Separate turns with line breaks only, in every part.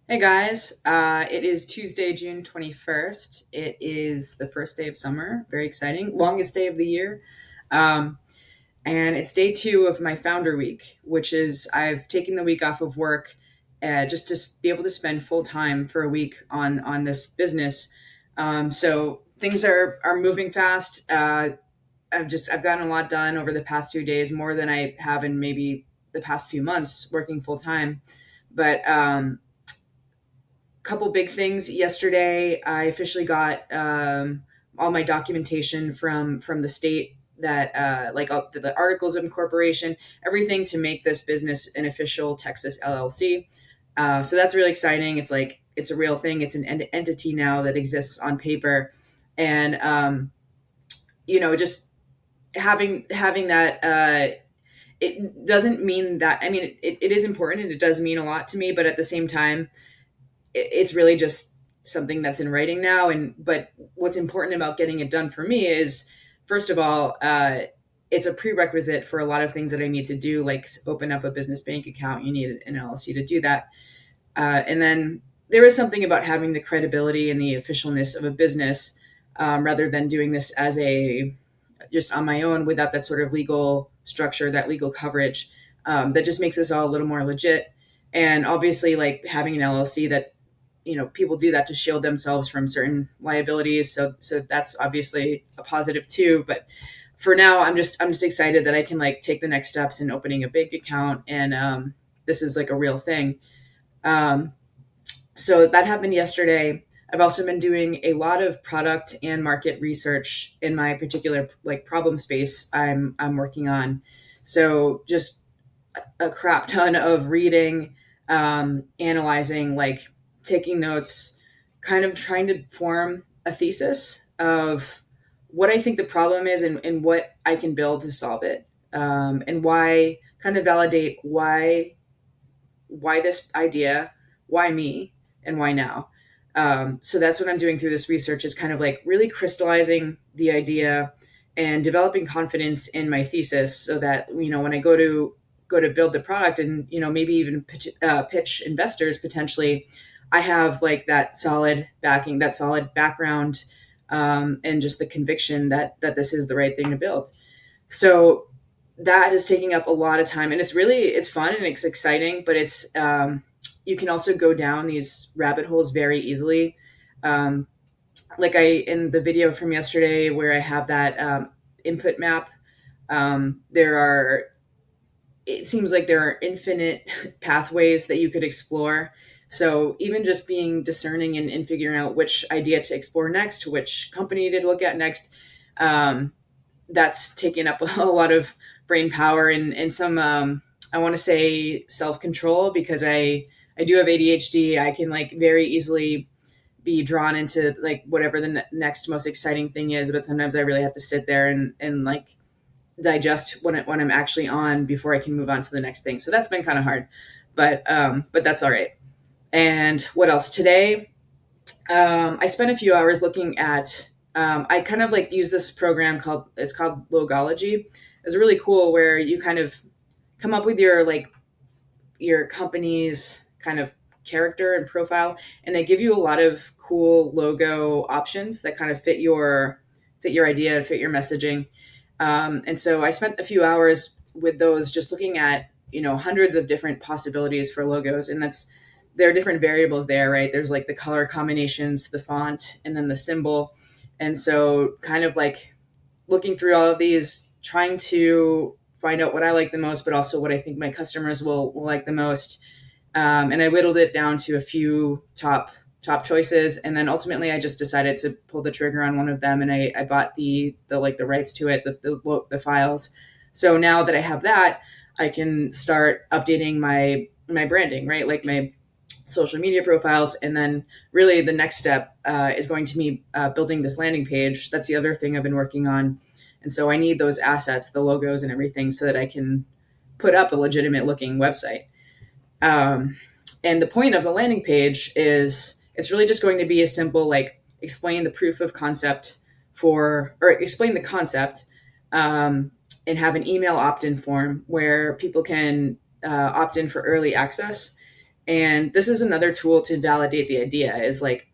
Hey guys, it is Tuesday, June 21st. It is the first day of summer. Very exciting. Longest day of the year. Um, and it's day two of my founder week, which is I've taken the week off of work just to be able to spend full time for a week on this business. So things are moving fast. I've gotten a lot done over the past 2 days, more than I have in maybe the past few months working full time. But couple big things yesterday. I officially got all my documentation from the state that like all the articles of incorporation, everything to make this business an official Texas LLC. So that's really exciting. It's like it's a real thing. It's an entity now that exists on paper, and just having that. It doesn't mean that. I mean, it is important and it does mean a lot to me, but at the same time, it's really just something that's in writing now. And but what's important about getting it done for me is, first of all, it's a prerequisite for a lot of things that I need to do, like open up a business bank account. You need an LLC to do that, and then there is something about having the credibility and the officialness of a business, rather than doing this as a just on my own without that sort of legal structure, that legal coverage, that just makes us all a little more legit. And obviously, like having an LLC that people do that to shield themselves from certain liabilities. So that's obviously a positive too. But for now, I'm just excited that I can like take the next steps in opening a bank account, and this is like a real thing. Um, so that happened yesterday. I've also been doing a lot of product and market research in my particular like problem space I'm working on. So just a crap ton of reading, analyzing, like taking notes, kind of trying to form a thesis of what I think the problem is, and what I can build to solve it, and why, kind of validate why this idea, why me, and why now. So that's what I'm doing through this research, is kind of like really crystallizing the idea and developing confidence in my thesis, so that when I go to build the product, and maybe even pitch investors potentially, I have like that solid backing, that solid background, and just the conviction that this is the right thing to build. So that is taking up a lot of time, and it's fun and it's exciting, but it's you can also go down these rabbit holes very easily. um, like I in the video from yesterday where I have that input map, there are it seems like there are infinite pathways that you could explore. So even just being discerning and figuring out which idea to explore next, which company to look at next, um, that's taken up a lot of brain power, and some I want to say self control, because I do have ADHD. I can like very easily be drawn into like whatever the next most exciting thing is, but sometimes I really have to sit there and like digest when I'm actually on before I can move on to the next thing. So that's been kind of hard, but that's all right. And what else today? I spent a few hours looking at. I kind of like use this program called Logology. It's really cool where you kind of come up with your company's kind of character and profile, and they give you a lot of cool logo options that kind of fit your idea, fit your messaging. And so I spent a few hours with those, just looking at hundreds of different possibilities for logos, and there are different variables there, right? There's like the color combinations, the font, and then the symbol. And so kind of like looking through all of these, trying to find out what I like the most, but also what I think my customers will like the most. And I whittled it down to a few top choices, and then ultimately I just decided to pull the trigger on one of them, and I bought the rights to it, the files. So now that I have that, I can start updating my branding, right? Like my social media profiles. And then really the next step is going to be building this landing page. That's the other thing I've been working on. And so I need those assets, the logos and everything, so that I can put up a legitimate looking website. Um, and the point of the landing page is it's really just going to be a simple, like, explain the proof of concept or explain the concept, um, and have an email opt in form where people can opt in for early access. And this is another tool to validate the idea is like,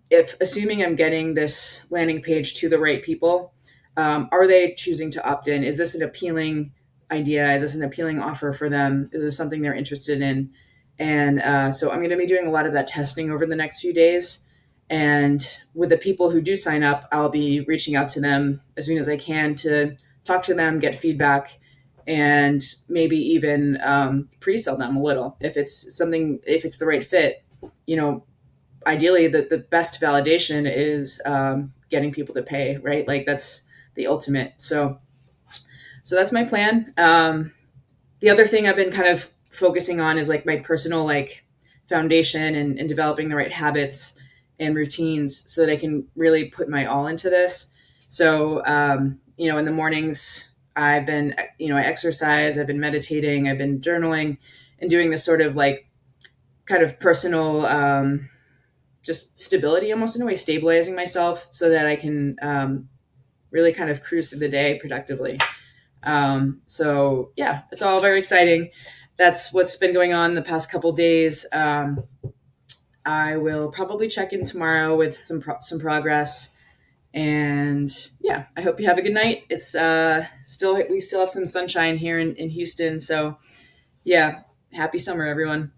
if assuming I'm getting this landing page to the right people, are they choosing to opt in? Is this an appealing idea? Is this an appealing offer for them? Is this something they're interested in? And so I'm going to be doing a lot of that testing over the next few days. And with the people who do sign up, I'll be reaching out to them as soon as I can to talk to them, get feedback, and maybe even pre-sell them a little if it's something, if it's the right fit. You know, ideally the best validation is getting people to pay, right? Like that's the ultimate. So that's my plan. The other thing I've been kind of focusing on is like my personal like foundation and developing the right habits and routines so that I can really put my all into this. So in the mornings I've been, I exercise, I've been meditating, I've been journaling and doing this sort of like kind of personal just stability, almost in a way, stabilizing myself so that I can really kind of cruise through the day productively. So yeah, it's all very exciting. That's what's been going on the past couple days. I will probably check in tomorrow with some progress. And yeah, I hope you have a good night. It's we still have some sunshine here in Houston. So yeah, happy summer, everyone.